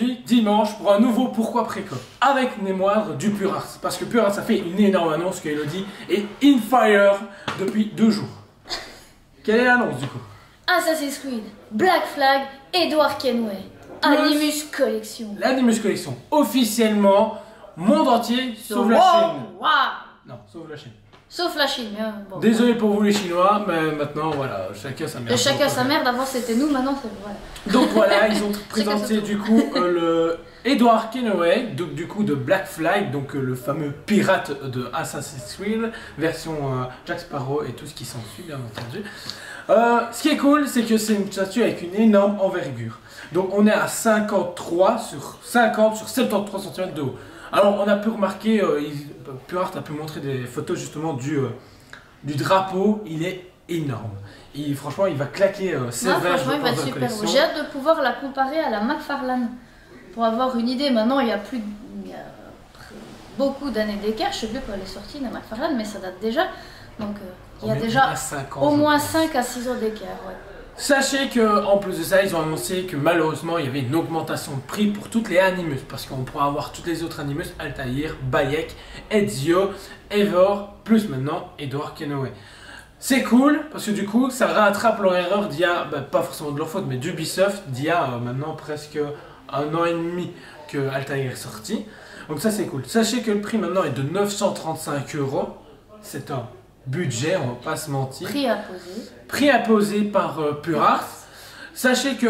aujourd'hui, dimanche, pour un nouveau Pourquoi Préco, avec les moindres du Purars. Parce que Purars a fait une énorme annonce que Elodie est in fire depuis 2 jours. Quelle est l'annonce du coup? Assassin's Creed, Black Flag, Edward Kenway, Animus Collection. L'Animus Collection, officiellement, monde entier, sauf la Chine. Wow. Non, sauf la Chine. Sauf la Chine. Bon, Désolé pour vous les Chinois, mais maintenant, voilà, chacun sa merde. chacun sa merde, avant c'était nous, maintenant c'est... Voilà. Donc voilà, ils ont présenté du coup le Edward Kenway, donc du coup de Black Flag, donc le fameux pirate de Assassin's Creed, version Jack Sparrow et tout ce qui s'ensuit bien entendu. Ce qui est cool, c'est que c'est une statue avec une énorme envergure. Donc on est à 53 sur 50 sur 73 cm de haut. Alors on a pu remarquer, Purart a pu montrer des photos justement du drapeau, il est énorme. Franchement, il va claquer sévère. Franchement, il va être super beau. J'ai hâte de pouvoir la comparer à la McFarlane. Pour avoir une idée, maintenant il y a beaucoup d'années d'écart. Je sais plus quand elle est sortie, la McFarlane, mais ça date déjà. Donc il y a déjà au moins 5 à 6 ans d'écart. Ouais. Sachez qu'en plus de ça, ils ont annoncé que malheureusement il y avait une augmentation de prix pour toutes les Animus. Parce qu'on pourra avoir toutes les autres Animus, Altair, Bayek, Ezio, Eivor, plus maintenant Edward Kenway. C'est cool parce que du coup ça rattrape leur erreur d'il y a, pas forcément de leur faute, mais d'Ubisoft d'il y a maintenant presque 1 an et demi que Altair est sorti. Donc ça c'est cool. Sachez que le prix maintenant est de 935 €. C'est un budget, on va pas se mentir. Prix à poser. Prix à poser par Purars. Sachez que,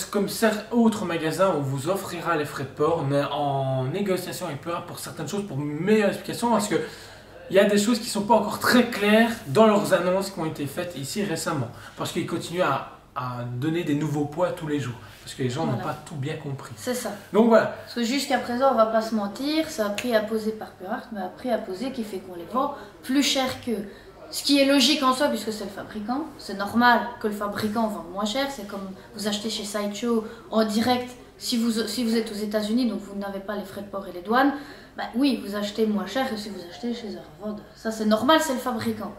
comme certains autres magasins, on vous offrira les frais de port. On est en négociation avec Purars pour certaines choses, pour une meilleure explication, parce que il y a des choses qui ne sont pas encore très claires dans leurs annonces qui ont été faites ici récemment. Parce qu'ils continuent à donner des nouveaux poids tous les jours. Parce que les gens n'ont pas tout bien compris. C'est ça. Donc voilà. Parce que jusqu'à présent, on va pas se mentir, c'est un prix à poser par Purart, mais un prix à poser qui fait qu'on les vend plus cher qu'eux. Ce qui est logique en soi, puisque c'est le fabricant. C'est normal que le fabricant vende moins cher. C'est comme vous achetez chez Sideshow en direct. Si vous êtes aux États-Unis, donc vous n'avez pas les frais de port et les douanes, bah oui, vous achetez moins cher que si vous achetez chez un revendeur. Ça, c'est normal, c'est le fabricant.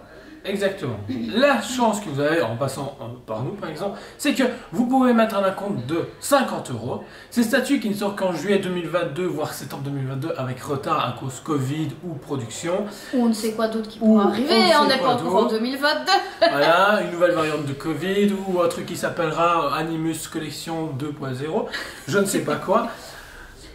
Exactement. La chance que vous avez en passant par nous par exemple, c'est que vous pouvez mettre un acompte de 50 €. Ces statues qui ne sortent qu'en juillet 2022, voire septembre 2022 avec retard à cause Covid ou production. Ou on ne sait quoi d'autre qui pourra arriver, on n'est pas encore en 2022. Voilà, une nouvelle variante de Covid ou un truc qui s'appellera Animus Collection 2.0, je ne sais pas quoi.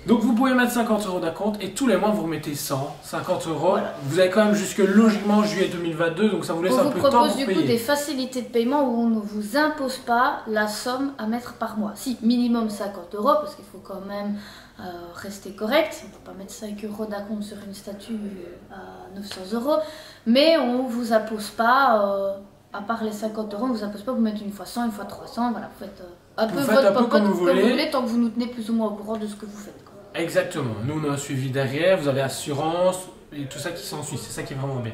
Donc vous pouvez mettre 50 € d'acompte et tous les mois vous remettez 50 €. Voilà. Vous avez quand même jusque logiquement juillet 2022, donc ça vous laisse un peu de temps pour payer. On vous propose du coup des facilités de paiement où on ne vous impose pas la somme à mettre par mois. Si, minimum 50 € parce qu'il faut quand même rester correct. On ne peut pas mettre 5 € d'acompte sur une statue à 900 €. Mais on ne vous impose pas, à part les 50 €, on ne vous impose pas vous mettre une fois 100, une fois 300. Voilà, vous faites un peu votre popote comme vous voulez, tant que vous nous tenez plus ou moins au courant de ce que vous faites. Exactement, nous on a un suivi derrière, vous avez assurance et tout ça qui s'ensuit, c'est ça qui est vraiment bien.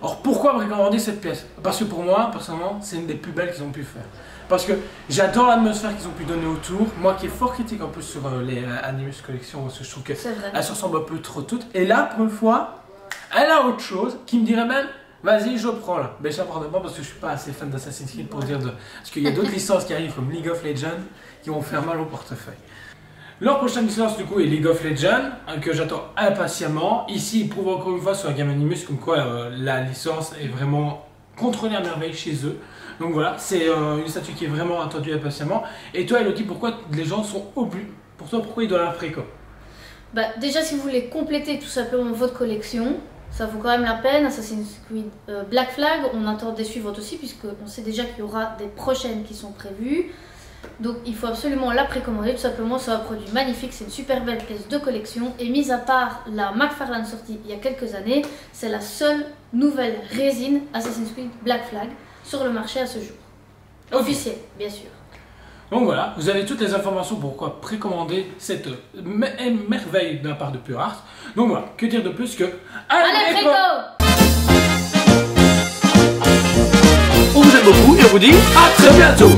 Alors pourquoi recommander cette pièce? Parce que pour moi, personnellement, c'est une des plus belles qu'ils ont pu faire. Parce que j'adore l'atmosphère qu'ils ont pu donner autour, moi qui est fort critique en plus sur les Animus Collection, parce que je trouve qu'elle se ressemble un peu trop toutes. Et là, pour une fois, elle a autre chose qui me dirait même, vas-y je prends là. Mais je ne prends pas parce que je suis pas assez fan d'Assassin's Creed pour dire parce qu'il y a d'autres licences qui arrivent comme League of Legends qui vont faire mal au portefeuille. Leur prochaine licence du coup est League of Legends, que j'attends impatiemment. Ici, ils prouvent encore une fois sur la gamme Animus comme quoi la licence est vraiment contrôlée à merveille chez eux. Donc voilà, c'est une statue qui est vraiment attendue impatiemment. Et toi Elodie, pourquoi les gens sont obligés? Pour toi, pourquoi ils doivent la préco? Déjà, si vous voulez compléter tout simplement votre collection, ça vaut quand même la peine. Assassin's Creed Black Flag, on attend des suivantes aussi, puisqu'on sait déjà qu'il y aura des prochaines qui sont prévues. Donc il faut absolument la précommander, tout simplement, c'est un produit magnifique, c'est une super belle pièce de collection. Et mis à part la McFarlane sortie il y a quelques années, c'est la seule nouvelle résine Assassin's Creed Black Flag sur le marché à ce jour. Officiel, bien sûr. Donc voilà, vous avez toutes les informations pour pourquoi précommander cette merveille de la part de Purars. Donc voilà, que dire de plus que... Allez préco! On vous aime beaucoup et on vous dit à très bientôt.